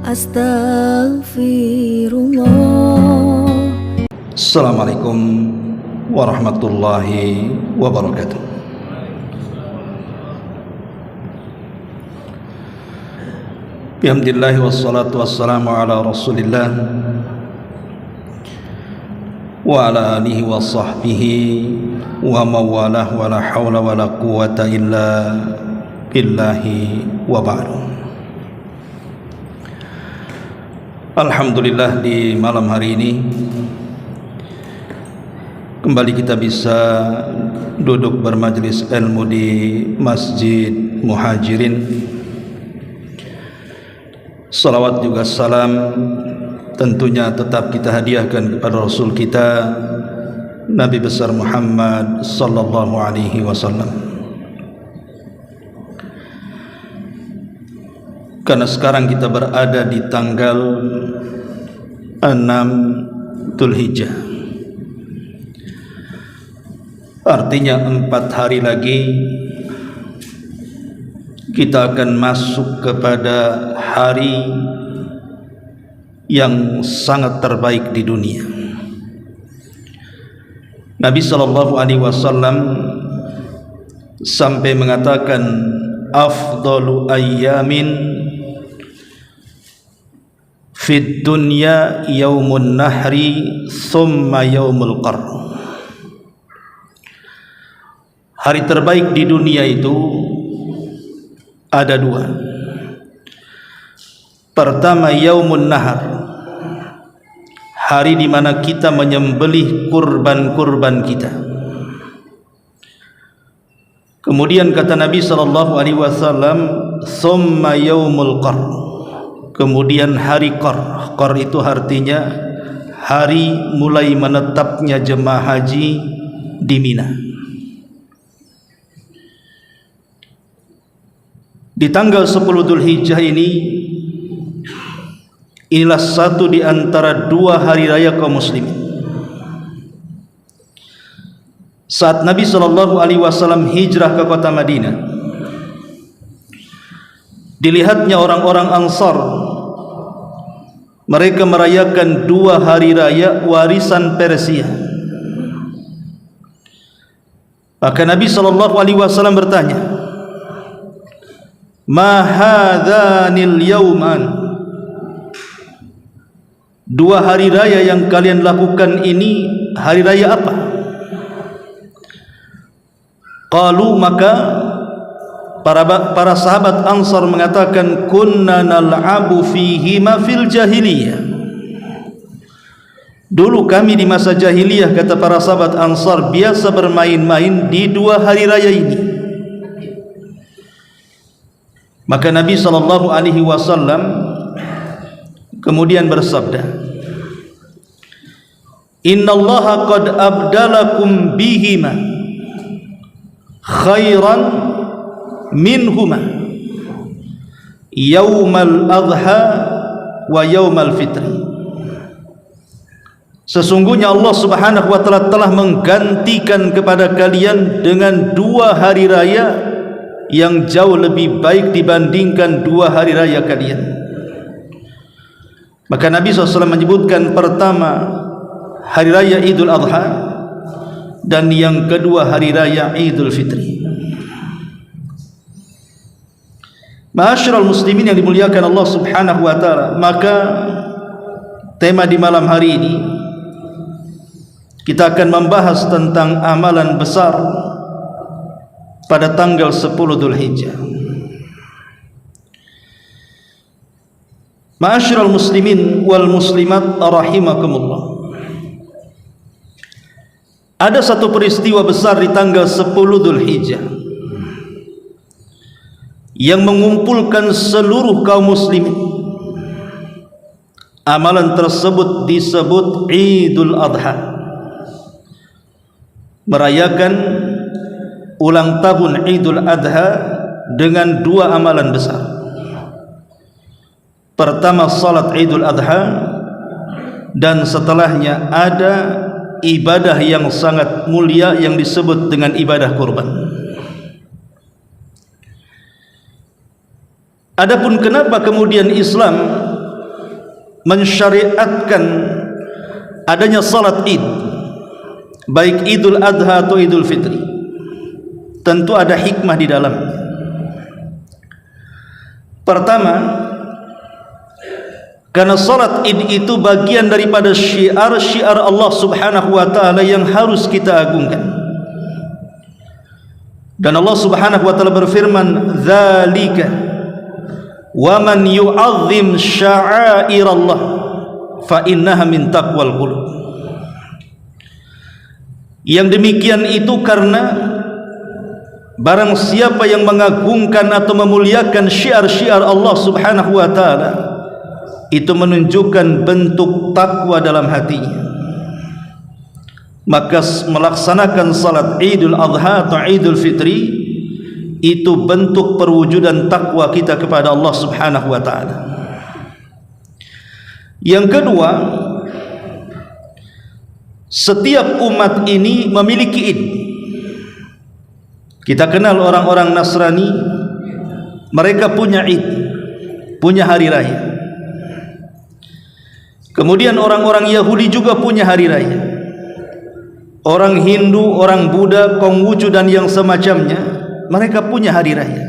Astaghfirullah. Assalamualaikum warahmatullahi wabarakatuh. Alhamdulillah wassalatu wassalamu ala Rasulillah wa ala alihi wa sahbihi wa mawalah wa la hawla wa la quwata illa billahi wa ba'du. Alhamdulillah, di malam hari ini kembali kita bisa duduk bermajlis ilmu di Masjid Muhajirin. Salawat juga salam tentunya tetap kita hadiahkan kepada Rasul kita Nabi besar Muhammad sallallahu alaihi wasallam. Karena sekarang kita berada di tanggal 6 Dzulhijjah, artinya 4 hari lagi kita akan masuk kepada hari yang sangat terbaik di dunia. Nabi sallallahu alaihi wasallam sampai mengatakan afdalu ayyamin fid dunya yaumun nahri thumma yaumul qarn. Hari terbaik di dunia itu ada 2. Pertama, yaumun nahar, hari di mana kita menyembelih kurban-kurban kita. Kemudian kata Nabi sallallahu alaihi wasallam, thumma yaumul qarn, kemudian hari Qarn. Qarn itu artinya hari mulai menetapnya jemaah haji di Mina. Di tanggal 10 Dzulhijjah inilah satu di antara 2 hari raya kaum muslimin. Saat Nabi sallallahu alaihi wasallam hijrah ke kota Madinah, dilihatnya orang-orang Ansar, mereka merayakan 2 hari raya warisan Persia. Maka Nabi sallallahu alaihi wasallam bertanya, "Ma hadzanil yauman?" 2 hari raya yang kalian lakukan ini hari raya apa? Qalu, maka para sahabat Ansar mengatakan, kunna nal'abu fihi ma fil jahiliyah. Dulu kami di masa jahiliyah, kata para sahabat Ansar, biasa bermain-main di 2 hari raya ini. Maka Nabi sallallahu alaihi wasallam kemudian bersabda, innallaha qad abdalakum bihima khairan minhuma yaumal adha wa yaumal fitri. Sesungguhnya Allah subhanahu wa ta'ala telah menggantikan kepada kalian dengan 2 hari raya yang jauh lebih baik dibandingkan 2 hari raya kalian. Maka Nabi SAW menyebutkan pertama hari raya Idul Adha dan yang kedua hari raya Idul Fitri. Ma'asyiral muslimin yang dimuliakan Allah subhanahu wa ta'ala, maka tema di malam hari ini kita akan membahas tentang amalan besar pada tanggal 10 Dzulhijjah. Ma'asyiral muslimin wal muslimat rahimakumullah, ada satu peristiwa besar di tanggal 10 Dzulhijjah yang mengumpulkan seluruh kaum muslimin. Amalan tersebut disebut Idul Adha, merayakan ulang tahun Idul Adha dengan 2 amalan besar. Pertama, salat Idul Adha, dan setelahnya ada ibadah yang sangat mulia yang disebut dengan ibadah kurban. Adapun kenapa kemudian Islam mensyariatkan adanya salat Id, baik Idul Adha atau Idul Fitri, tentu ada hikmah di dalam. Pertama, karena salat Id itu bagian daripada syiar-syiar Allah Subhanahu wa taala yang harus kita agungkan. Dan Allah Subhanahu wa taala berfirman, "Dzalika wa man yu'azzim sya'airallah fa innaha min taqwal qulub." Yang demikian itu karena barang siapa yang mengagungkan atau memuliakan syiar-syiar Allah Subhanahu wa taala, itu menunjukkan bentuk takwa dalam hatinya. Maka melaksanakan salat Idul Adha atau Idul Fitri itu bentuk perwujudan takwa kita kepada Allah Subhanahu wa taala. Yang kedua, setiap umat ini memiliki Id. Kita kenal orang-orang Nasrani, mereka punya Id, punya hari raya. Kemudian orang-orang Yahudi juga punya hari raya. Orang Hindu, orang Buddha, Konghucu dan yang semacamnya, mereka punya hari raya.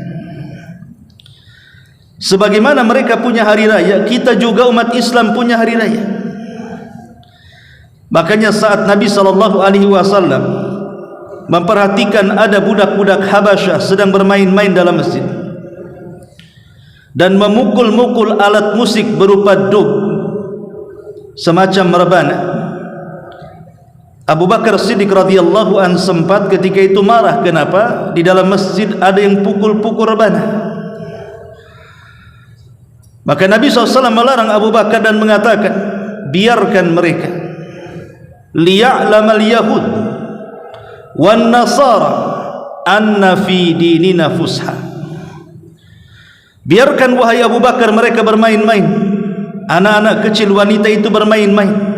Sebagaimana mereka punya hari raya, kita juga umat Islam punya hari raya. Makanya saat Nabi SAW memperhatikan ada budak-budak Habasyah sedang bermain-main dalam masjid dan memukul-mukul alat musik berupa dub, semacam rebana, Abu Bakar Siddiq radhiyallahu an sempat ketika itu marah, kenapa di dalam masjid ada yang pukul-pukul rebana. Maka Nabi SAW melarang Abu Bakar dan mengatakan, biarkan mereka, liya'lamal yahud wan nasara anna fi dinina fusha. Biarkan wahai Abu Bakar mereka bermain-main, anak-anak kecil, wanita itu bermain-main,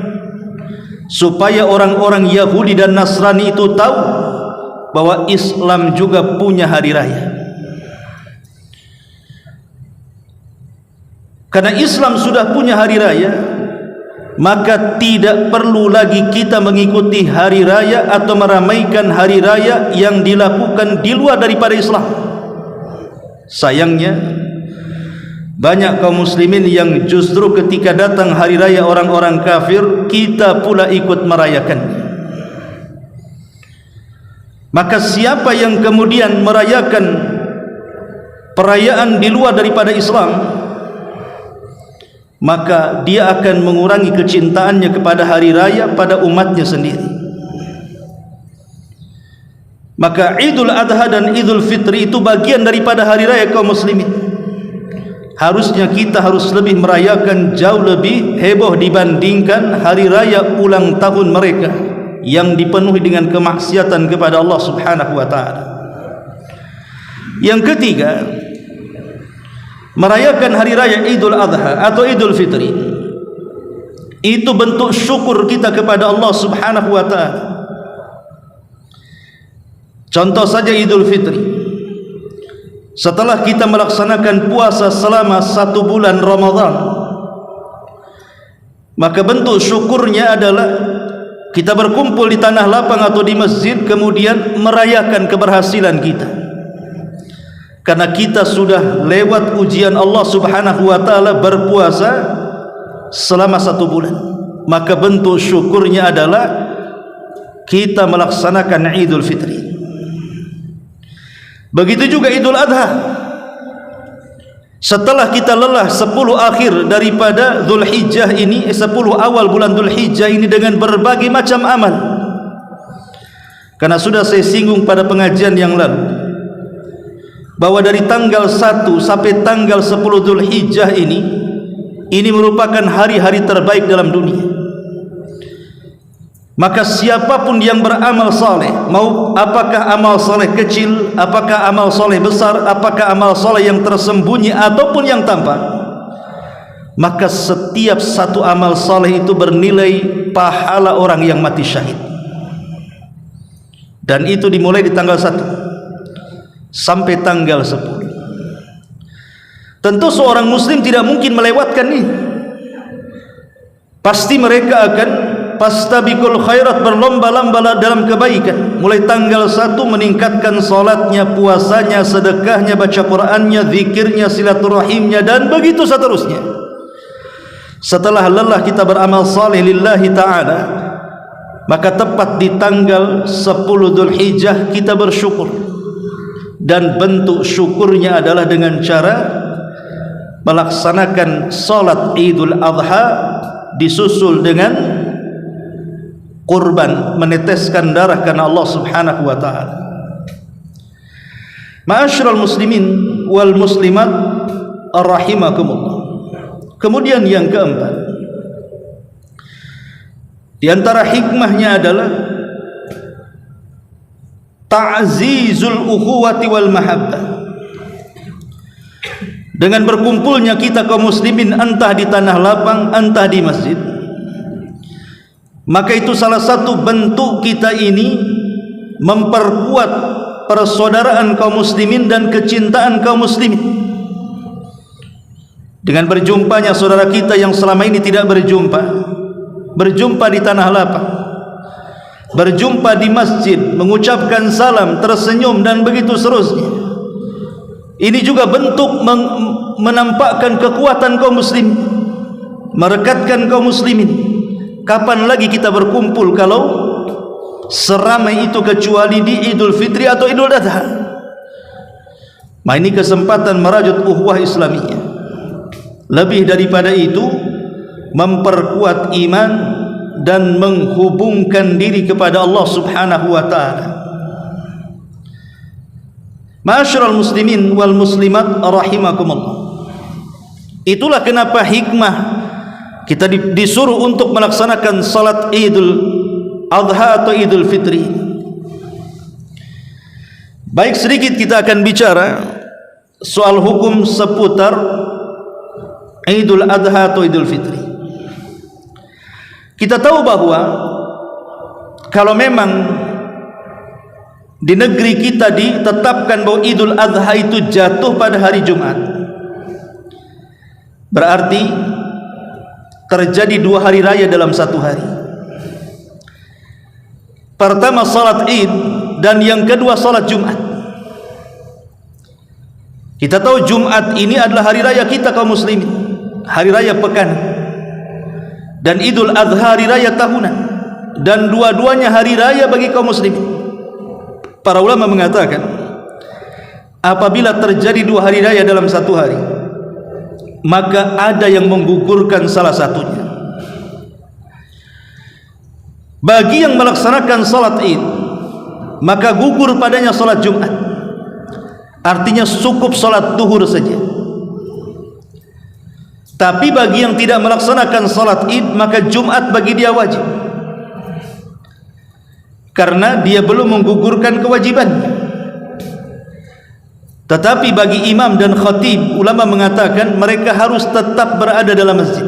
supaya orang-orang Yahudi dan Nasrani itu tahu bahwa Islam juga punya hari raya. Karena Islam sudah punya hari raya, maka tidak perlu lagi kita mengikuti hari raya atau meramaikan hari raya yang dilakukan di luar daripada Islam. Sayangnya banyak kaum muslimin yang justru ketika datang hari raya orang-orang kafir, kita pula ikut merayakannya. Maka siapa yang kemudian merayakan perayaan di luar daripada Islam, maka dia akan mengurangi kecintaannya kepada hari raya pada umatnya sendiri. Maka Idul Adha dan Idul Fitri itu bagian daripada hari raya kaum muslimin. Harusnya kita harus lebih merayakan, jauh lebih heboh dibandingkan hari raya ulang tahun mereka yang dipenuhi dengan kemaksiatan kepada Allah Subhanahu wa taala. Yang ketiga, merayakan hari raya Idul Adha atau Idul Fitri itu bentuk syukur kita kepada Allah Subhanahu wa taala. Contoh saja Idul Fitri. Setelah kita melaksanakan puasa selama 1 bulan Ramadan, maka bentuk syukurnya adalah kita berkumpul di tanah lapang atau di masjid, kemudian merayakan keberhasilan kita. Karena kita sudah lewat ujian Allah Subhanahu wa taala berpuasa selama 1 bulan, maka bentuk syukurnya adalah kita melaksanakan Idul Fitri. Begitu juga Idul Adha. Setelah kita lelah 10 akhir daripada Dzulhijjah ini, 10 awal bulan Dzulhijjah ini dengan berbagai macam amal. Karena sudah saya singgung pada pengajian yang lalu bahwa dari tanggal 1 sampai tanggal 10 Dzulhijjah ini merupakan hari-hari terbaik dalam dunia. Maka siapapun yang beramal saleh, mau apakah amal saleh kecil, apakah amal saleh besar, apakah amal saleh yang tersembunyi ataupun yang tampak, maka setiap satu amal saleh itu bernilai pahala orang yang mati syahid. Dan itu dimulai di tanggal 1 sampai tanggal 10. Tentu seorang muslim tidak mungkin melewatkan ini. pasti mereka akan fastabiqul khairat, berlomba-lomba dalam kebaikan. Mulai tanggal 1 meningkatkan salatnya, puasanya, sedekahnya, baca Qur'annya, zikirnya, silaturahimnya, dan begitu seterusnya. Setelah lelah kita beramal saleh lillahi ta'ala, maka tepat di tanggal 10 Dzulhijjah kita bersyukur, dan bentuk syukurnya adalah dengan cara melaksanakan salat Idul Adha disusul dengan kurban, meneteskan darah karena Allah Subhanahu wa taala. Ma'asyiral muslimin wal muslimat rahimakumullah. Kemudian yang keempat, di antara hikmahnya adalah ta'zizul ukhuwati wal mahabbah. Dengan berkumpulnya kita kaum muslimin, entah di tanah lapang, entah di masjid, maka itu salah satu bentuk kita ini memperkuat persaudaraan kaum muslimin dan kecintaan kaum muslimin. Dengan berjumpanya saudara kita yang selama ini tidak berjumpa di tanah lapang, berjumpa di masjid, mengucapkan salam, tersenyum, dan begitu seterusnya. Ini juga bentuk menampakkan kekuatan kaum muslimin, merekatkan kaum muslimin. Kapan lagi kita berkumpul kalau seramai itu kecuali di Idul Fitri atau Idul Adha? Nah, ini kesempatan merajut ukhuwah Islamiyah. Lebih daripada itu, memperkuat iman dan menghubungkan diri kepada Allah Subhanahu wa taala. Ma'asyiral muslimin wal muslimat rahimakumullah. Itulah kenapa hikmah kita disuruh untuk melaksanakan salat Idul Adha atau Idul Fitri. Baik, sedikit kita akan bicara soal hukum seputar Idul Adha atau Idul Fitri. Kita tahu bahwa kalau memang di negeri kita ditetapkan bahwa Idul Adha itu jatuh pada hari Jumat, berarti terjadi 2 hari raya dalam 1 hari. Pertama salat Id, dan yang kedua salat Jumat. Kita tahu Jumat ini adalah hari raya kita kaum muslimin, hari raya pekan, dan Idul Adha hari raya tahunan, dan dua-duanya hari raya bagi kaum muslimin. Para ulama mengatakan, apabila terjadi 2 hari raya dalam 1 hari, maka ada yang menggugurkan salah satunya. Bagi yang melaksanakan salat Id, maka gugur padanya salat Jumat. Artinya cukup salat duhur saja. Tapi bagi yang tidak melaksanakan salat Id, maka Jumat bagi dia wajib, karena dia belum menggugurkan kewajibannya. Tetapi bagi imam dan khatib, ulama mengatakan mereka harus tetap berada dalam masjid.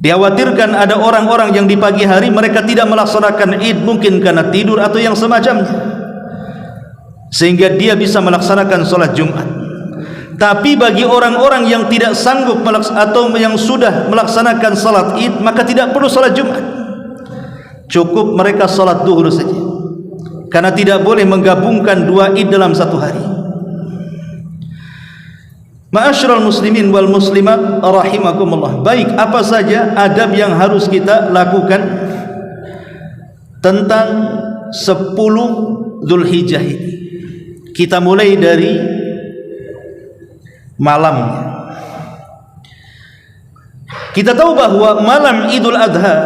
Dikhawatirkan ada orang-orang yang di pagi hari mereka tidak melaksanakan Id, mungkin karena tidur atau yang semacamnya, sehingga dia bisa melaksanakan sholat Jumat. Tapi bagi orang-orang yang tidak sanggup atau yang sudah melaksanakan sholat Id, maka tidak perlu sholat Jumat, cukup mereka sholat duhur saja, karena tidak boleh menggabungkan 2 Id dalam 1 hari. Ma'asyiral muslimin wal muslimat rahimakumullah. Baik, apa saja adab yang harus kita lakukan tentang 10 Dzulhijjah ini? Kita mulai dari malamnya. Kita tahu bahwa malam Idul Adha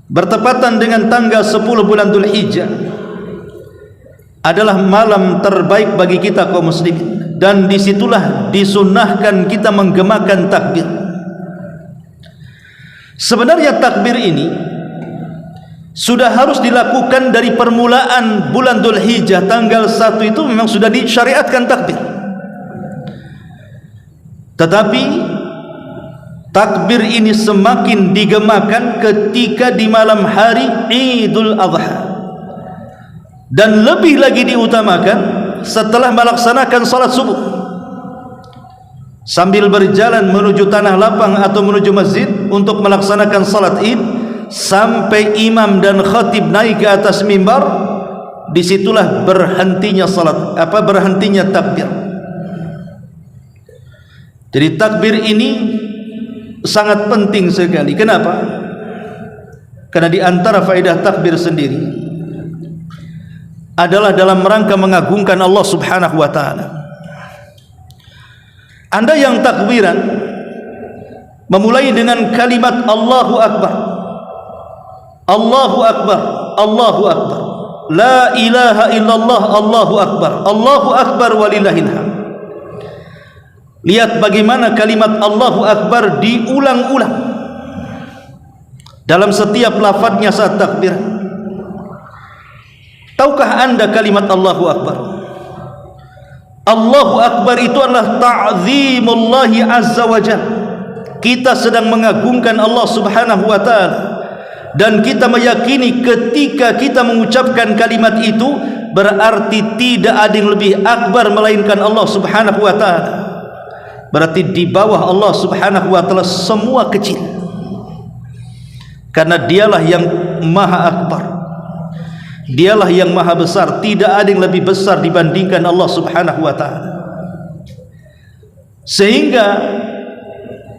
bertepatan dengan tanggal 10 bulan Dzulhijjah adalah malam terbaik bagi kita kaum muslimin, dan disitulah disunnahkan kita menggemakan takbir. Sebenarnya takbir ini sudah harus dilakukan dari permulaan bulan Dzulhijjah, tanggal 1 itu memang sudah disyariatkan takbir. Tetapi takbir ini semakin digemakan ketika di malam hari Idul Adha, dan lebih lagi diutamakan setelah melaksanakan salat subuh. sambil berjalan menuju tanah lapang atau menuju masjid untuk melaksanakan salat Id, sampai imam dan khatib naik ke atas mimbar, disitulah berhentinya berhentinya takbir. Jadi takbir ini sangat penting sekali. Kenapa? Karena di antara faedah takbir sendiri adalah dalam rangka mengagungkan Allah Subhanahu wa taala. Anda yang takbiran memulai dengan kalimat Allahu Akbar, Allahu Akbar, Allahu Akbar, la ilaha illallah, Allahu Akbar, Allahu Akbar walillahil hamd. Lihat bagaimana kalimat Allahu Akbar diulang-ulang dalam setiap lafadznya saat takbir. Tahukah Anda kalimat Allahu Akbar? Allahu Akbar itu adalah ta'zimullahi azza wa jalla. Kita sedang mengagungkan Allah Subhanahu wa taala, dan kita meyakini ketika kita mengucapkan kalimat itu berarti tidak ada yang lebih akbar melainkan Allah Subhanahu wa taala. Berarti di bawah Allah Subhanahu wa taala semua kecil, karena dialah yang maha akbar, dialah yang maha besar. Tidak ada yang lebih besar dibandingkan Allah Subhanahu wa taala. Sehingga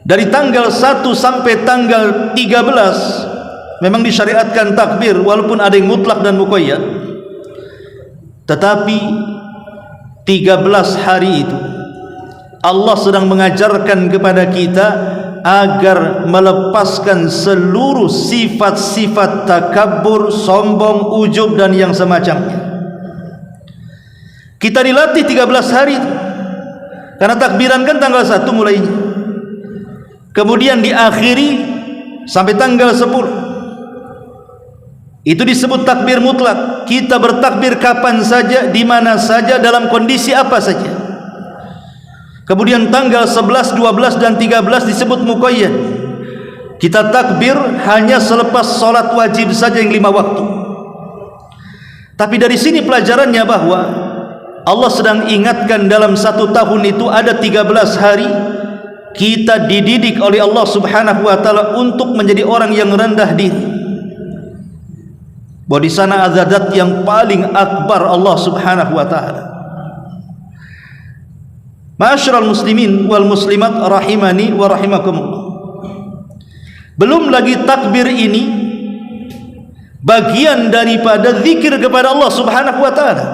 dari tanggal 1 sampai tanggal 13 memang disyariatkan takbir, walaupun ada yang mutlak dan muqayyad. Tetapi 13 hari itu Allah sedang mengajarkan kepada kita agar melepaskan seluruh sifat-sifat takabbur, sombong, ujub dan yang semacamnya. Kita dilatih 13 hari itu, karena takbiran kan tanggal 1 mulainya, kemudian diakhiri sampai tanggal 10. Itu disebut takbir mutlak. Kita bertakbir kapan saja, di mana saja, dalam kondisi apa saja. Kemudian tanggal 11, 12 dan 13 disebut muqayyad. Kita takbir hanya selepas sholat wajib saja yang 5 waktu. Tapi dari sini pelajarannya bahwa Allah sedang ingatkan dalam 1 tahun itu ada 13 hari kita dididik oleh Allah Subhanahu wa taala untuk menjadi orang yang rendah diri. Bahwa di sana ada zat yang paling akbar, Allah Subhanahu wa taala. Ma'asyiral muslimin wal muslimat rahimani wa rahimakumullah. Belum lagi takbir ini bagian daripada zikir kepada Allah Subhanahu wa taala,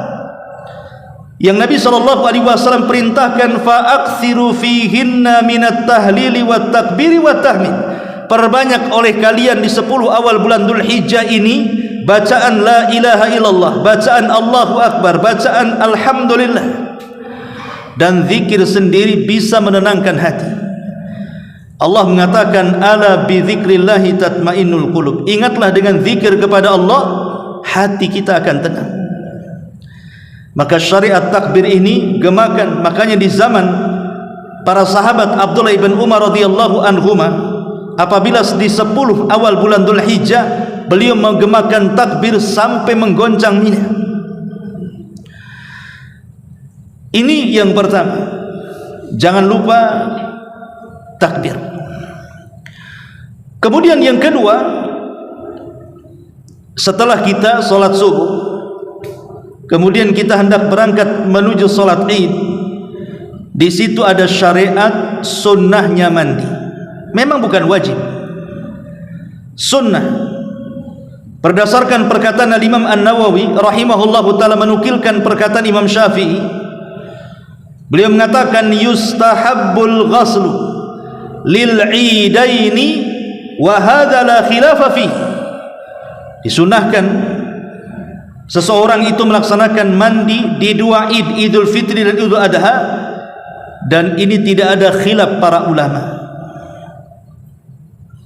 yang Nabi sallallahu alaihi wasallam perintahkan, fa'aksiru fihinna minat tahlili wat takbiri wat tahmid. Perbanyak oleh kalian di 10 awal bulan Dzulhijjah ini bacaan la ilaha illallah, bacaan Allahu Akbar, bacaan alhamdulillah. Dan zikir sendiri bisa menenangkan hati. Allah mengatakan, ala bi dzikrillahi tatmainnul qulub. Ingatlah dengan zikir kepada Allah, hati kita akan tenang. Maka syariat takbir ini gemakan. Makanya di zaman para sahabat Abdullah ibn Umar radhiyallahu anhuma, apabila di 10 awal bulan Dzulhijjah, beliau menggemakan takbir sampai menggoncang Mina. Ini yang pertama. Jangan lupa takbir. Kemudian yang kedua, setelah kita sholat subuh, kemudian kita hendak berangkat menuju sholat Id, di situ ada syariat sunnahnya mandi. Memang bukan wajib, sunnah. Berdasarkan perkataan Imam An-Nawawi rahimahullahu ta'ala, menukilkan perkataan Imam Syafi'i, beliau mengatakan, yustahabbul ghaslu lil idaini wa hadza la khilafa fi. Disunahkan seseorang itu melaksanakan mandi di 2 Id, Idul Fitri dan Idul Adha, dan ini tidak ada khilaf para ulama.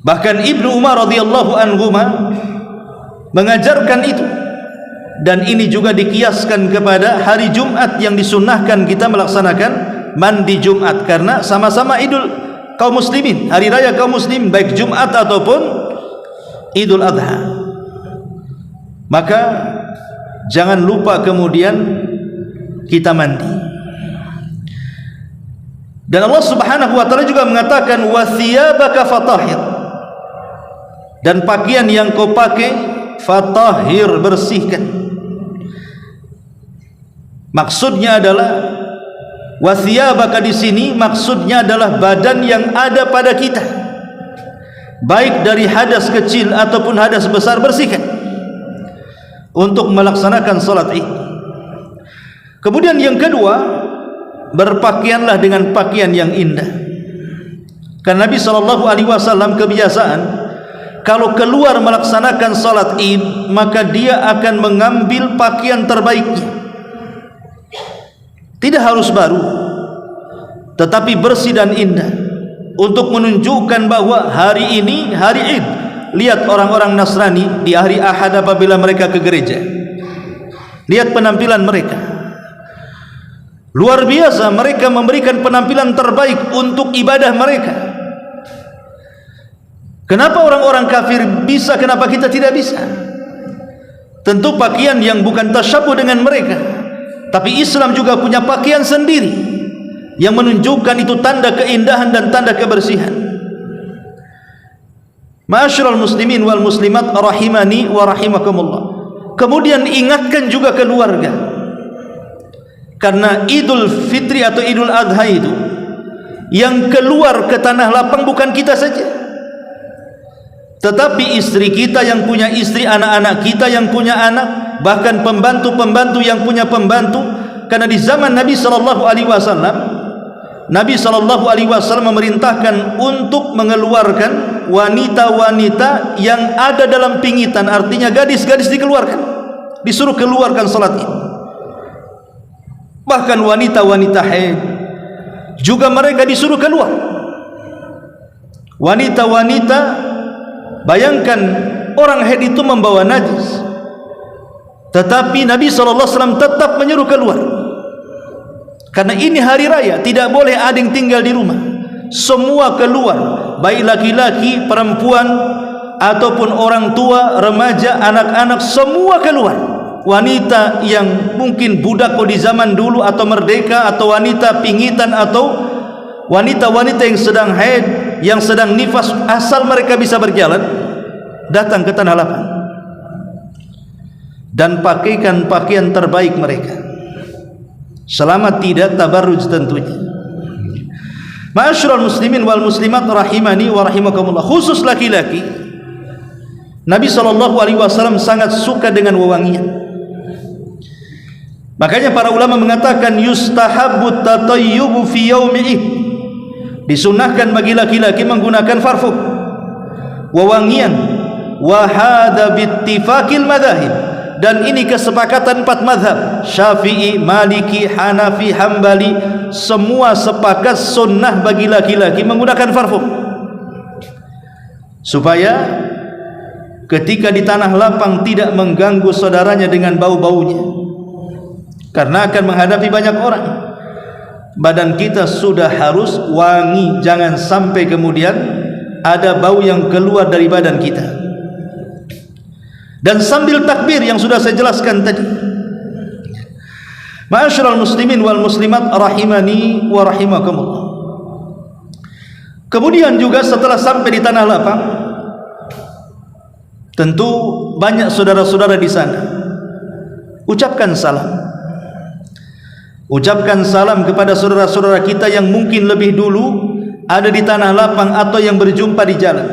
Bahkan Ibnu Umar radhiyallahu anhuma mengajarkan itu, dan ini juga dikiaskan kepada hari Jumat yang disunnahkan kita melaksanakan mandi Jumat, karena sama-sama idul kaum muslimin, hari raya kaum muslim, baik Jumat ataupun Idul Adha. Maka jangan lupa kemudian kita mandi. Dan Allah Subhanahu wa taala juga mengatakan wa thiyabaka fatahhir, dan pakaian yang kau pakai fatahhir, bersihkan. Maksudnya adalah wa thiyabaka di sini maksudnya adalah badan yang ada pada kita, baik dari hadas kecil ataupun hadas besar, bersihkan untuk melaksanakan salat Id. Kemudian yang kedua, berpakaianlah dengan pakaian yang indah. Karena Nabi SAW kebiasaan kalau keluar melaksanakan salat Id, maka dia akan mengambil pakaian terbaiknya. Tidak harus baru, tetapi bersih dan indah, untuk menunjukkan bahwa hari ini hari Id. Lihat orang-orang Nasrani di hari Ahad apabila mereka ke gereja, lihat penampilan mereka. Luar biasa, mereka memberikan penampilan terbaik untuk ibadah mereka. Kenapa orang-orang kafir bisa, kenapa kita tidak bisa? Tentu pakaian yang bukan tasyabuh dengan mereka, tapi Islam juga punya pakaian sendiri yang menunjukkan itu tanda keindahan dan tanda kebersihan. Ma'asyiral muslimin wal muslimat rahimani wa rahimakumullah. Kemudian ingatkan juga keluarga, karena Idul Fitri atau Idul Adha itu yang keluar ke tanah lapang bukan kita saja, tetapi istri kita yang punya istri, anak-anak kita yang punya anak, bahkan pembantu-pembantu yang punya pembantu. Karena di zaman Nabi SAW memerintahkan untuk mengeluarkan wanita-wanita yang ada dalam pingitan, artinya gadis-gadis dikeluarkan, disuruh keluarkan salat Id. Bahkan wanita-wanita haid juga mereka disuruh keluar. Wanita-wanita, bayangkan orang haid itu membawa najis, tetapi Nabi SAW tetap menyuruh keluar. Karena ini hari raya, tidak boleh ada yang tinggal di rumah, semua keluar, baik laki-laki, perempuan, ataupun orang tua, remaja, anak-anak, semua keluar. Wanita yang mungkin budak di zaman dulu atau merdeka, atau wanita pingitan, atau wanita-wanita yang sedang haid, yang sedang nifas, asal mereka bisa berjalan, datang ke tanah lapang dan pakaikan pakaian terbaik mereka, selama tidak tabarruj tentunya. Ma'asyiral muslimin wal muslimat rahimani wa rahimakumullah. Khusus laki-laki, Nabi SAW sangat suka dengan wewangian. Makanya para ulama mengatakan yustahabbu tatayyubu fi yaumi Id, disunahkan bagi laki-laki menggunakan parfum, wewangian. Wa hadza bittifaqil madzahib, dan ini kesepakatan 4 mazhab, Syafi'i, Maliki, Hanafi, Hambali, semua sepakat sunnah bagi laki-laki menggunakan parfum, supaya ketika di tanah lapang tidak mengganggu saudaranya dengan bau-baunya. Karena akan menghadapi banyak orang, badan kita sudah harus wangi, jangan sampai kemudian ada bau yang keluar dari badan kita. Dan sambil takbir yang sudah saya jelaskan tadi. Ma'asyiral muslimin wal muslimat rahimani wa rahimakumullah. Kemudian juga setelah sampai di tanah lapang, tentu banyak saudara-saudara di sana, ucapkan salam. Ucapkan salam kepada saudara-saudara kita yang mungkin lebih dulu ada di tanah lapang atau yang berjumpa di jalan.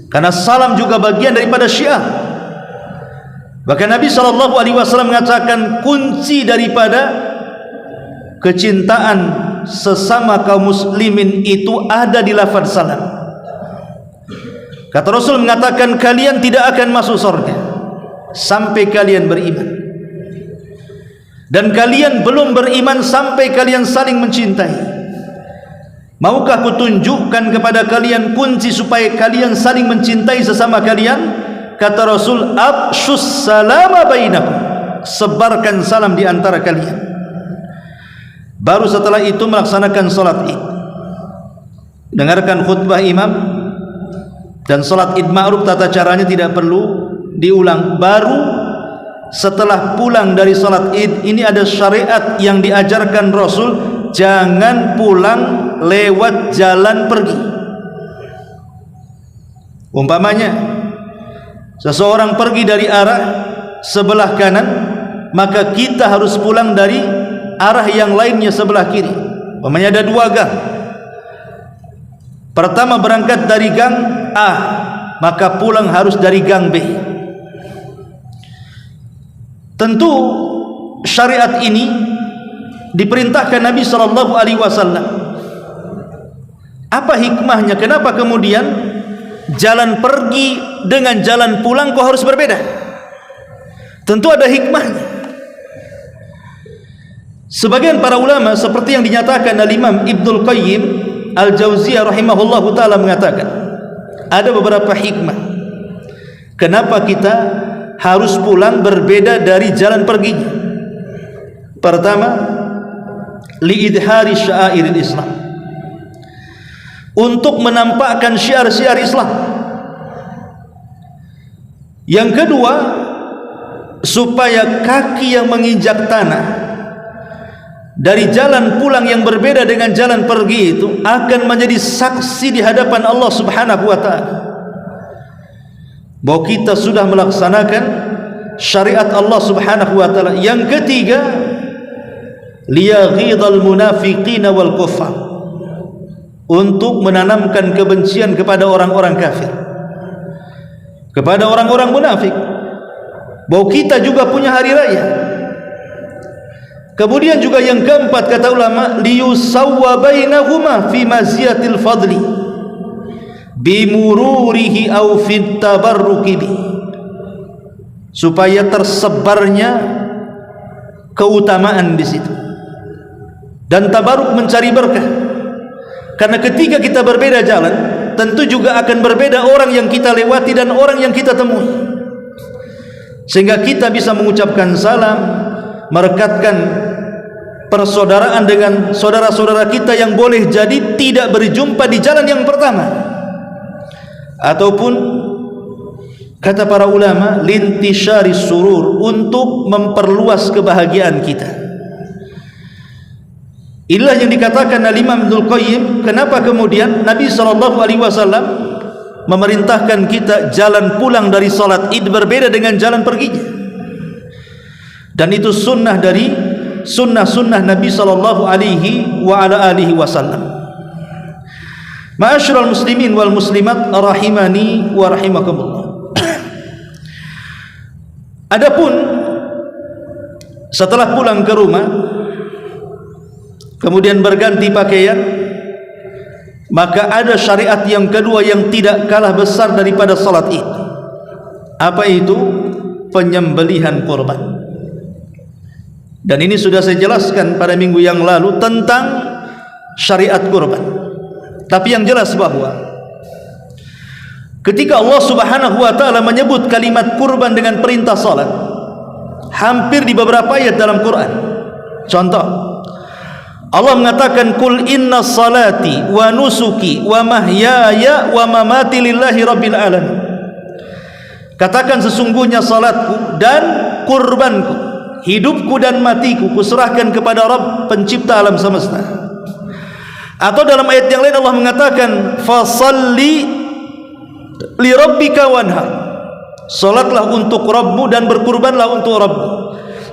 Karena salam juga bagian daripada syiar. Bahkan Nabi SAW mengatakan kunci daripada kecintaan sesama kaum muslimin itu ada di lafaz salam. Kata Rasul mengatakan, kalian tidak akan masuk surga sampai kalian beriman, dan kalian belum beriman sampai kalian saling mencintai. Maukah kutunjukkan kepada kalian kunci supaya kalian saling mencintai sesama kalian? Kata Rasul, afshus salama bainakum, sebarkan salam di antara kalian. Baru setelah itu melaksanakan salat Id, dengarkan khutbah imam, dan salat Id ma'ruf tata caranya tidak perlu diulang. Baru setelah pulang dari salat Id, ini ada syariat yang diajarkan Rasul jangan pulang lewat jalan pergi. Umpamanya seseorang pergi dari arah sebelah kanan, maka kita harus pulang dari arah yang lainnya sebelah kiri. Umpamanya ada 2 gang. Pertama berangkat dari gang A, maka pulang harus dari gang B. Tentu syariat ini diperintahkan Nabi SAW. Apa hikmahnya? Kenapa kemudian jalan pergi dengan jalan pulang kok harus berbeda? Tentu ada hikmahnya. Sebagian para ulama seperti yang dinyatakan oleh Imam Ibnul Qayyim Al-Jauziyah rahimahullahu ta'ala mengatakan ada beberapa hikmah kenapa kita harus pulang berbeda dari jalan perginya. Pertama, liidhari sya'airil Islam, untuk menampakkan syiar-syiar Islam. Yang kedua, supaya kaki yang menginjak tanah dari jalan pulang yang berbeda dengan jalan pergi itu akan menjadi saksi di hadapan Allah Subhanahu wa ta'ala bahwa kita sudah melaksanakan syariat Allah Subhanahu wa ta'ala. Yang ketiga, liyaghidhal munafiqina wal kuffar, untuk menanamkan kebencian kepada orang-orang kafir, kepada orang-orang munafik, bahwa kita juga punya hari raya. Kemudian juga yang keempat kata ulama, liyusawwa bainahuma fi maziyatil fadli bimururihi aw fit tabarruki bi, supaya tersebarnya keutamaan di situ dan tabaruk, mencari berkah. Karena ketika kita berbeda jalan, tentu juga akan berbeda orang yang kita lewati dan orang yang kita temui, sehingga kita bisa mengucapkan salam, merekatkan persaudaraan dengan saudara-saudara kita yang boleh jadi tidak berjumpa di jalan yang pertama, ataupun kata para ulama lintisyari surur, untuk memperluas kebahagiaan kita. Inilah yang dikatakan oleh Imam Ibnul Qayyim, kenapa kemudian Nabi SAW memerintahkan kita jalan pulang dari salat Id berbeda dengan jalan perginya. Dan itu sunnah dari sunnah-sunnah Nabi SAW. Ma'asyiral muslimin wal muslimat rahimani wa rahimakumullah. Adapun setelah pulang ke rumah kemudian berganti pakaian, maka ada syariat yang kedua yang tidak kalah besar daripada salat Id. Apa itu? Penyembelihan kurban. Dan ini sudah saya jelaskan pada minggu yang lalu tentang syariat kurban. Tapi yang jelas bahwa ketika Allah Subhanahu wa ta'ala menyebut kalimat kurban dengan perintah salat, hampir di beberapa ayat dalam Quran. Contoh, Allah mengatakan kul inna salati wa nusuki wa mahyaya wa mamati lillahi rabbil alamin. Katakan sesungguhnya salatku dan kurbanku, hidupku dan matiku kuserahkan kepada Rabb pencipta alam semesta. Atau dalam ayat yang lain Allah mengatakan fasalli li rabbika wanhar, salatlah untuk Rabbmu dan berkurbanlah untuk Rabbmu.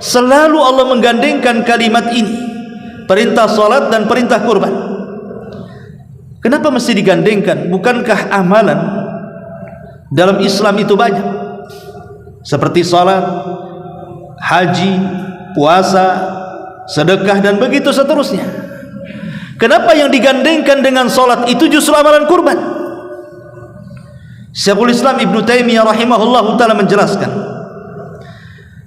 Selalu Allah menggandengkan kalimat ini, perintah salat dan perintah kurban. Kenapa mesti digandengkan? Bukankah amalan dalam Islam itu banyak, seperti salat, haji, puasa, sedekah dan begitu seterusnya? Kenapa yang digandengkan dengan salat itu justru amalan kurban? Syekhul Islam Ibnu Taimiyah rahimahullahu taala menjelaskan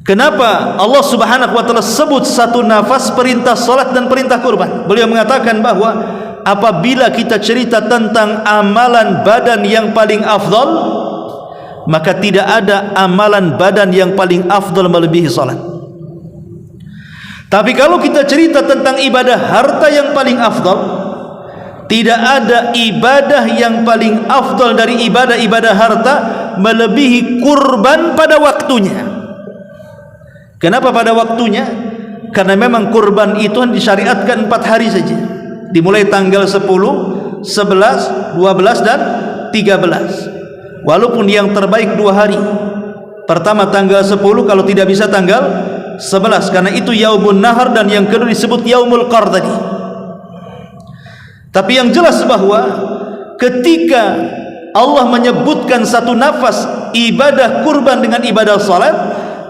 kenapa Allah Subhanahu wa taala sebut satu nafas perintah salat dan perintah kurban. Beliau mengatakan bahwa apabila kita cerita tentang amalan badan yang paling afdal, maka tidak ada amalan badan yang paling afdal melebihi salat. Tapi kalau kita cerita tentang ibadah harta yang paling afdal, tidak ada ibadah yang paling afdal dari ibadah-ibadah harta melebihi kurban pada waktunya. Kenapa pada waktunya? karena memang kurban itu disyariatkan 4 hari saja, dimulai tanggal 10, 11, 12 dan 13. Walaupun yang terbaik 2 hari. Pertama tanggal 10, kalau tidak bisa tanggal 11, karena itu yaumun nahar, dan yang kedua disebut yaumul qar tadi. Tapi yang jelas bahwa ketika Allah menyebutkan satu nafas ibadah kurban dengan ibadah salat,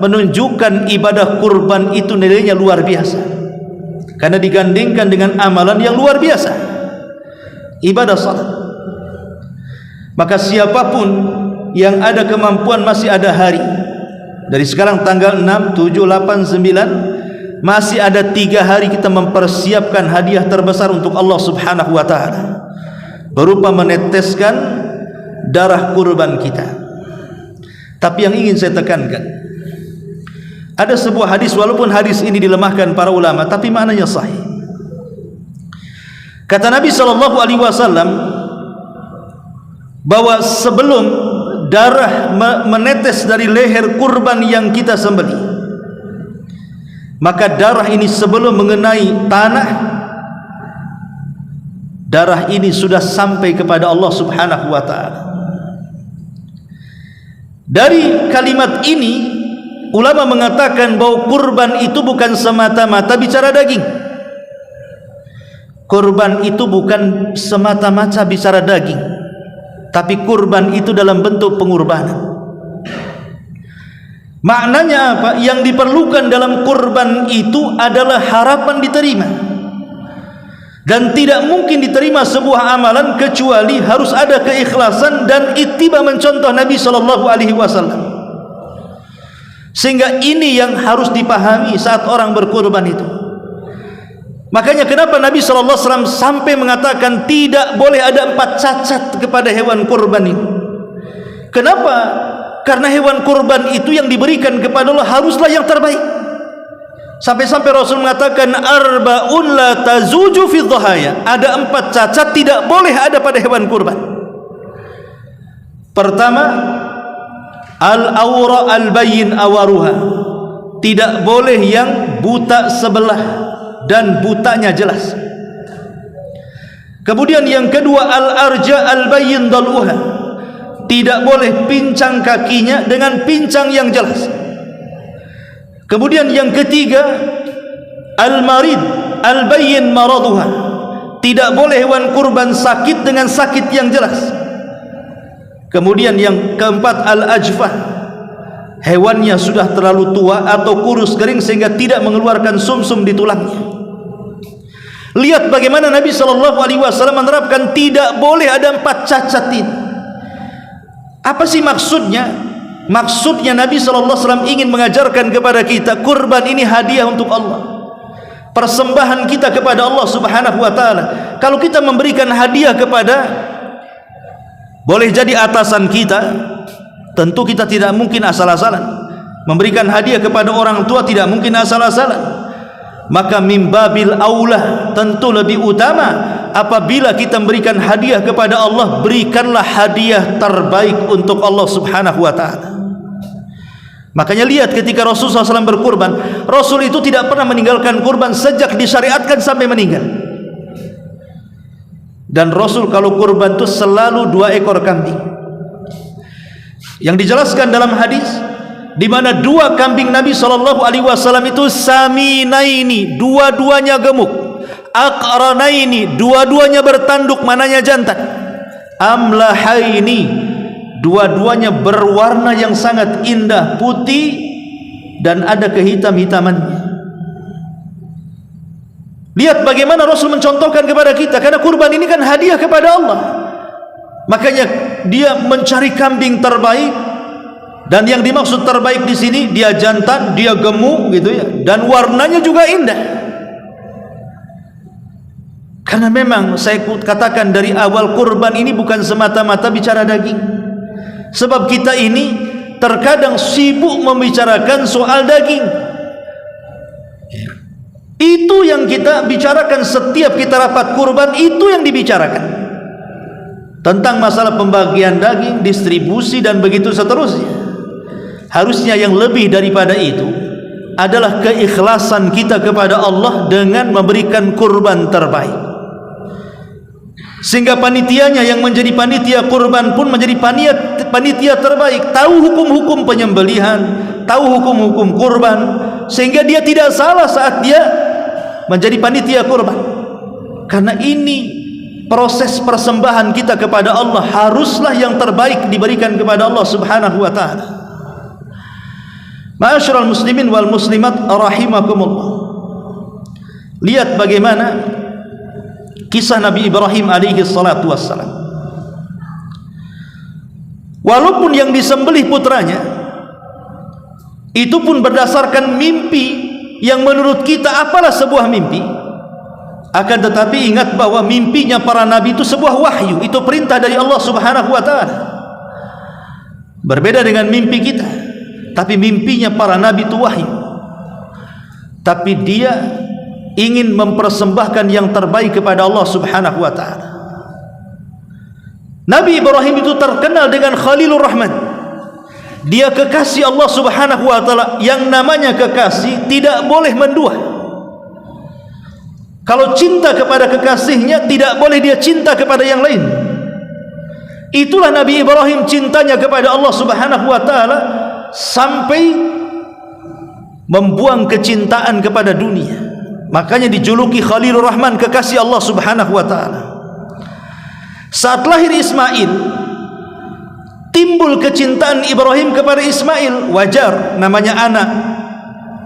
menunjukkan ibadah kurban itu nilainya luar biasa, karena digandingkan dengan amalan yang luar biasa, ibadah salat. Maka siapapun yang ada kemampuan, masih ada hari, dari sekarang tanggal 6, 7, 8, 9, masih ada 3 hari kita mempersiapkan hadiah terbesar untuk Allah subhanahu wa ta'ala, berupa meneteskan darah kurban kita. Tapi yang ingin saya tekankan, ada sebuah hadis, walaupun hadis ini dilemahkan para ulama, tapi maknanya sahih. Kata Nabi SAW bahwa sebelum darah menetes dari leher kurban yang kita sembelih, maka darah ini sebelum mengenai tanah, darah ini sudah sampai kepada Allah subhanahu wa ta'ala. Dari kalimat ini ulama mengatakan bahwa kurban itu bukan semata-mata bicara daging. Kurban itu bukan semata-mata bicara daging, tapi kurban itu dalam bentuk pengorbanan. Maknanya apa? Yang diperlukan dalam kurban itu adalah harapan diterima. Dan tidak mungkin diterima sebuah amalan kecuali harus ada keikhlasan dan ittiba mencontoh Nabi SAW. Sehingga ini yang harus dipahami saat orang berkurban itu. Makanya kenapa Nabi SAW sampai mengatakan tidak boleh ada 4 cacat kepada hewan kurban ini. Kenapa? Karena hewan kurban itu yang diberikan kepada Allah haruslah yang terbaik. Sampai-sampai Rasul mengatakan arba'un la tazuju fi dhahaya, ada 4 cacat tidak boleh ada pada hewan kurban. Pertama, al-awra al-bayyin awaruha, tidak boleh yang buta sebelah dan butanya jelas. Kemudian yang kedua, al-arja al-bayyin daluha, tidak boleh pincang kakinya dengan pincang yang jelas. Kemudian yang ketiga, al-marid al-bayyin maraduha, tidak boleh hewan kurban sakit dengan sakit yang jelas. Kemudian yang keempat, al-ajfah, hewannya sudah terlalu tua atau kurus kering sehingga tidak mengeluarkan sumsum di tulangnya. Lihat bagaimana Nabi SAW menerapkan tidak boleh ada 4 cacat ini. Apa sih maksudnya? Maksudnya Nabi SAW ingin mengajarkan kepada kita, kurban ini hadiah untuk Allah, persembahan kita kepada Allah subhanahu wa ta'ala. Kalau kita memberikan hadiah kepada, boleh jadi atasan kita, tentu kita tidak mungkin asal-asalan. Memberikan hadiah kepada orang tua tidak mungkin asal-asalan. Maka mimbabil aulah, tentu lebih utama apabila kita memberikan hadiah kepada Allah, berikanlah hadiah terbaik untuk Allah subhanahu wa ta'ala. Makanya lihat ketika Rasulullah SAW berkurban, Rasul itu tidak pernah meninggalkan kurban sejak disyariatkan sampai meninggal. Dan Rasul kalau kurban itu selalu 2 ekor kambing, yang dijelaskan dalam hadis, di mana 2 kambing Nabi SAW itu saminaini, dua-duanya gemuk, aqranaini, dua-duanya bertanduk, mananya jantan, amlahaini, dua-duanya berwarna yang sangat indah, putih dan ada kehitam-hitamannya. Lihat bagaimana Rasul mencontohkan kepada kita, karena kurban ini kan hadiah kepada Allah. Makanya dia mencari kambing terbaik, dan yang dimaksud terbaik di sini dia jantan, dia gemuk gitu ya, dan warnanya juga indah. Karena memang saya katakan dari awal, kurban ini bukan semata-mata bicara daging. Sebab kita ini terkadang sibuk membicarakan soal daging. Itu yang kita bicarakan setiap kita rapat kurban, itu yang dibicarakan tentang masalah pembagian daging, distribusi dan begitu seterusnya. Harusnya yang lebih daripada itu adalah keikhlasan kita kepada Allah dengan memberikan kurban terbaik, sehingga panitianya yang menjadi panitia kurban pun menjadi panitia terbaik, tahu hukum-hukum penyembelihan, tahu hukum-hukum kurban, sehingga dia tidak salah saat dia menjadi panitia kurban. Karena ini proses persembahan kita kepada Allah haruslah yang terbaik diberikan kepada Allah Subhanahu wa taala. Ma'asyiral muslimin wal muslimat rahimakumullah. Lihat bagaimana kisah Nabi Ibrahim alaihi salatu wassalam. Walaupun yang disembelih putranya itu pun berdasarkan mimpi yang menurut kita apalah sebuah mimpi, akan tetapi ingat bahwa mimpinya para nabi itu sebuah wahyu, itu perintah dari Allah Subhanahu wa taala. Berbeda dengan mimpi kita, tapi mimpinya para nabi itu wahyu. Tapi dia ingin mempersembahkan yang terbaik kepada Allah Subhanahu wa taala. Nabi Ibrahim itu terkenal dengan Khalilur Rahman. Dia kekasih Allah Subhanahu wa taala. Yang namanya kekasih tidak boleh mendua. Kalau cinta kepada kekasihnya, tidak boleh dia cinta kepada yang lain. Itulah Nabi Ibrahim cintanya kepada Allah Subhanahu wa taala sampai membuang kecintaan kepada dunia. Makanya dijuluki Khalilur Rahman, kekasih Allah Subhanahu wa taala. Saat lahir Ismail, timbul kecintaan Ibrahim kepada Ismail. Wajar, namanya anak,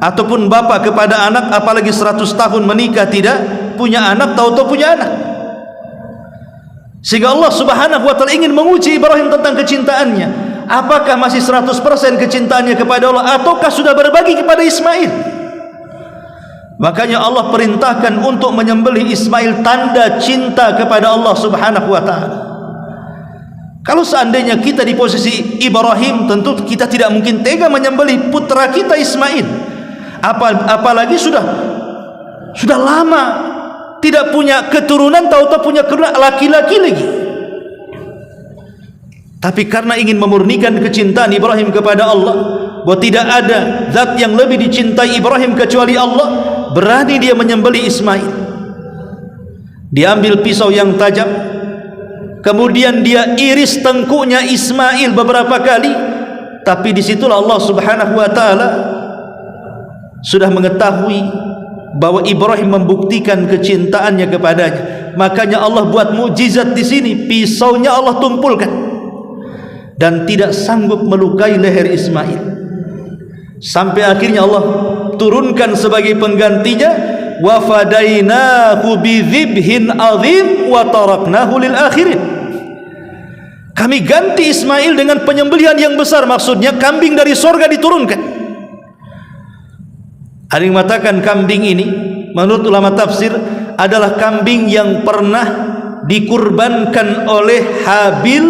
ataupun bapak kepada anak, apalagi 100 tahun menikah tidak punya anak, tahu-tahu punya anak. Sehingga Allah Subhanahu wa taala ingin menguji Ibrahim tentang kecintaannya. Apakah masih 100% kecintaannya kepada Allah, ataukah sudah berbagi kepada Ismail? Makanya Allah perintahkan untuk menyembelih Ismail, tanda cinta kepada Allah Subhanahu wa taala. Kalau seandainya kita di posisi Ibrahim, tentu kita tidak mungkin tega menyembelih putra kita Ismail. Apalagi sudah lama tidak punya keturunan, tahu-tahu punya keturunan laki-laki lagi. Tapi karena ingin memurnikan kecintaan Ibrahim kepada Allah, bahwa tidak ada zat yang lebih dicintai Ibrahim kecuali Allah, berani dia menyembelih Ismail. Diambil pisau yang tajam, kemudian dia iris tengkuknya Ismail beberapa kali. Tapi disitulah Allah Subhanahu wa taala sudah mengetahui bahwa Ibrahim membuktikan kecintaannya kepadanya. Makanya Allah buat mukjizat di sini, pisaunya Allah tumpulkan dan tidak sanggup melukai leher Ismail. Sampai akhirnya Allah turunkan sebagai penggantinya, wa fadainahu bidzibhin azim wa taraknahu lil akhirin. Kami ganti Ismail dengan penyembelihan yang besar, maksudnya kambing dari sorga diturunkan. Ada yang mengatakan kambing ini menurut ulama tafsir adalah kambing yang pernah dikurbankan oleh Habil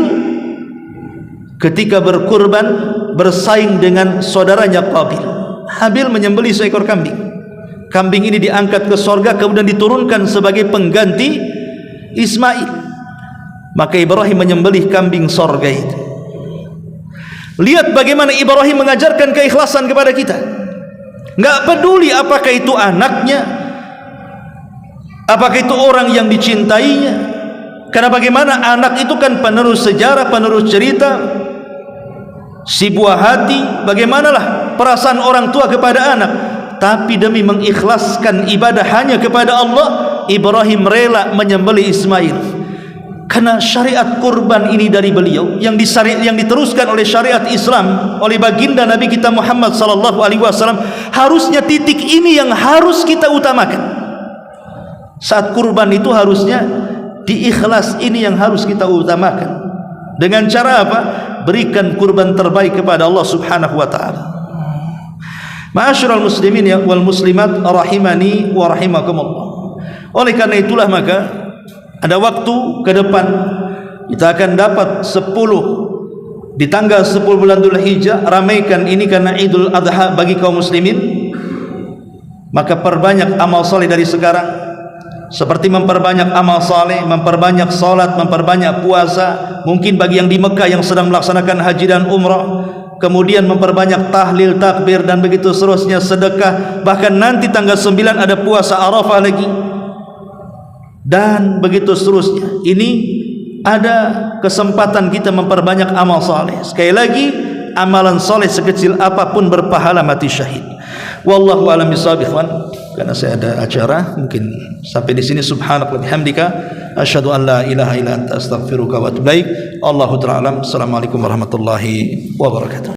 ketika berkurban bersaing dengan saudaranya Qabil. Habil menyembelih seekor kambing. Kambing ini diangkat ke sorga kemudian diturunkan sebagai pengganti Ismail. Maka Ibrahim menyembelih kambing sorga itu. Lihat bagaimana Ibrahim mengajarkan keikhlasan kepada kita. Enggak peduli apakah itu anaknya, apakah itu orang yang dicintainya. Karena bagaimana anak itu kan penerus sejarah, penerus cerita, si buah hati. Bagaimanalah perasaan orang tua kepada anak. Tapi demi mengikhlaskan ibadah hanya kepada Allah, Ibrahim rela menyembelih Ismail. Karena syariat kurban ini dari beliau yang diteruskan oleh syariat Islam oleh baginda Nabi kita Muhammad sallallahu alaihi wasallam, harusnya titik ini yang harus kita utamakan. Saat kurban itu harusnya diikhlas ini yang harus kita utamakan. Dengan cara apa? Berikan kurban terbaik kepada Allah Subhanahu wa taala. Ma'asyiral muslimin wal muslimat rahimani wa rahimakumullah. Oleh karena itulah maka ada waktu ke depan kita akan dapat 10 di tanggal 10 bulan Dzulhijjah, ramaikan ini karena Idul Adha bagi kaum muslimin. Maka perbanyak amal saleh dari sekarang, seperti memperbanyak amal saleh, memperbanyak salat, memperbanyak puasa. Mungkin bagi yang di Mekah yang sedang melaksanakan haji dan umrah, kemudian memperbanyak tahlil, takbir dan begitu seterusnya, sedekah, bahkan nanti tanggal 9 ada puasa Arafah lagi dan begitu seterusnya. Ini ada kesempatan kita memperbanyak amal saleh. Sekali lagi, amalan saleh sekecil apapun berpahala mati syahid. Wallahu a'lam bishawab. Karena saya ada acara, mungkin sampai di sini. Subhanaka wa bihamdika asyhadu an la ilaha illa anta astaghfiruka wa atubu ilaik. Allahu ta'ala alam. Assalamualaikum warahmatullahi wabarakatuh.